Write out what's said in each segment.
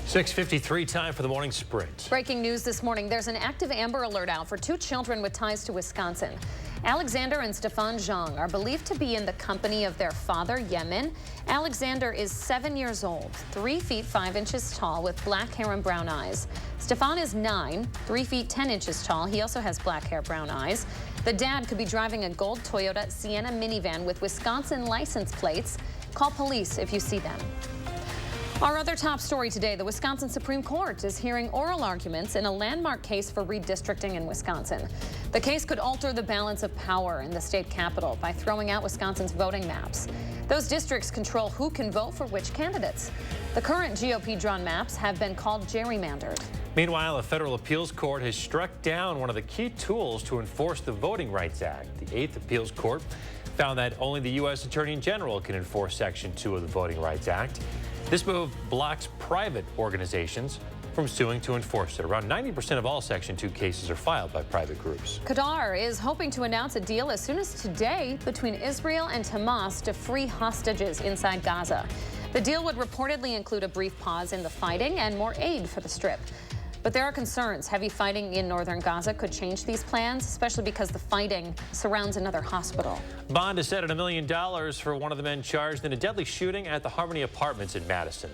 6:53, time for the morning sprint. Breaking news this morning. There's an active Amber Alert out for two children with ties to Wisconsin. Alexander and Stefan Zhang are believed to be in the company of their father, Yemen. Alexander is 7 years old, 3 feet 5 inches tall with black hair and brown eyes. Stefan is 9, 3 feet 10 inches tall. He also has black hair, brown eyes. The dad could be driving a gold Toyota Sienna minivan with Wisconsin license plates. Call police if you see them. Our other top story today, the Wisconsin Supreme Court is hearing oral arguments in a landmark case for redistricting in Wisconsin. The case could alter the balance of power in the state capitol by throwing out Wisconsin's voting maps. Those districts control who can vote for which candidates. The current GOP-drawn maps have been called gerrymandered. Meanwhile, a federal appeals court has struck down one of the key tools to enforce the Voting Rights Act. The 8th Appeals Court found that only the U.S. Attorney General can enforce Section 2 of the Voting Rights Act. This move blocks private organizations from suing to enforce it. Around 90% of all Section 2 cases are filed by private groups. Qatar is hoping to announce a deal as soon as today between Israel and Hamas to free hostages inside Gaza. The deal would reportedly include a brief pause in the fighting and more aid for the Strip. But there are concerns. Heavy fighting in northern Gaza could change these plans, especially because the fighting surrounds another hospital. Bond is set at $1 million for one of the men charged in a deadly shooting at the Harmony Apartments in Madison.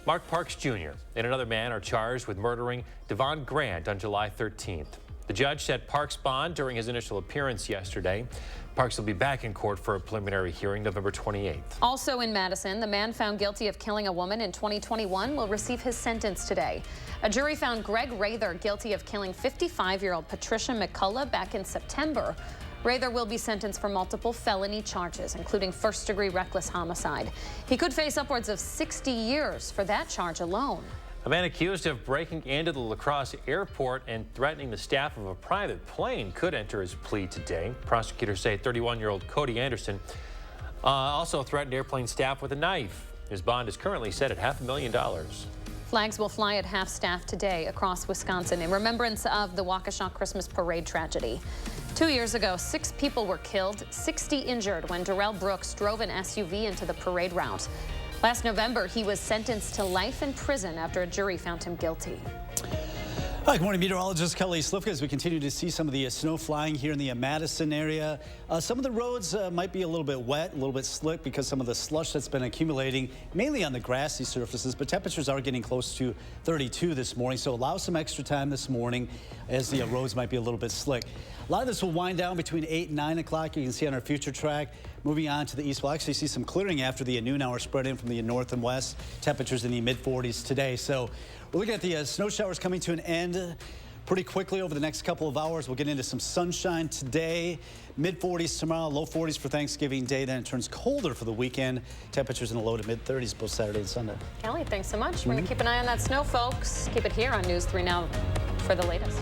Mark Parks Jr. and another man are charged with murdering Devon Grant on July 13th. The judge set Parks' bond during his initial appearance yesterday. Parks will be back in court for a preliminary hearing November 28th. Also in Madison, the man found guilty of killing a woman in 2021 will receive his sentence today. A jury found Greg Rather guilty of killing 55-year-old Patricia McCullough back in September. Rather will be sentenced for multiple felony charges, including first-degree reckless homicide. He could face upwards of 60 years for that charge alone. A man accused of breaking into the La Crosse airport and threatening the staff of a private plane could enter his plea today. Prosecutors say 31-year-old Cody Anderson also threatened airplane staff with a knife. His bond is currently set at $500,000. Flags will fly at half-staff today across Wisconsin in remembrance of the Waukesha Christmas parade tragedy. 2 years ago, 6 people were killed, 60 injured when Darrell Brooks drove an SUV into the parade route. Last November, he was sentenced to life in prison after a jury found him guilty. Hi, good morning, meteorologist Kelly Slifka. As we continue to see some of the snow flying here in the Madison area. Some of the roads might be a little bit wet, a little bit slick because some of the slush that's been accumulating, mainly on the grassy surfaces, but temperatures are getting close to 32 this morning, so allow some extra time this morning as the roads might be a little bit slick. A lot of this will wind down between 8 and 9 o'clock. You can see on our future track. Moving on to the east, we'll actually see some clearing after the noon hour spread in from the north and west. Temperatures in the mid-40s today. So we're looking at the snow showers coming to an end pretty quickly over the next couple of hours. We'll get into some sunshine today. Mid-40s tomorrow, low 40s for Thanksgiving Day. Then it turns colder for the weekend. Temperatures in the low to mid-30s both Saturday and Sunday. Kelly, thanks so much. We're going to keep an eye on that snow, folks. Keep it here on News 3 Now for the latest.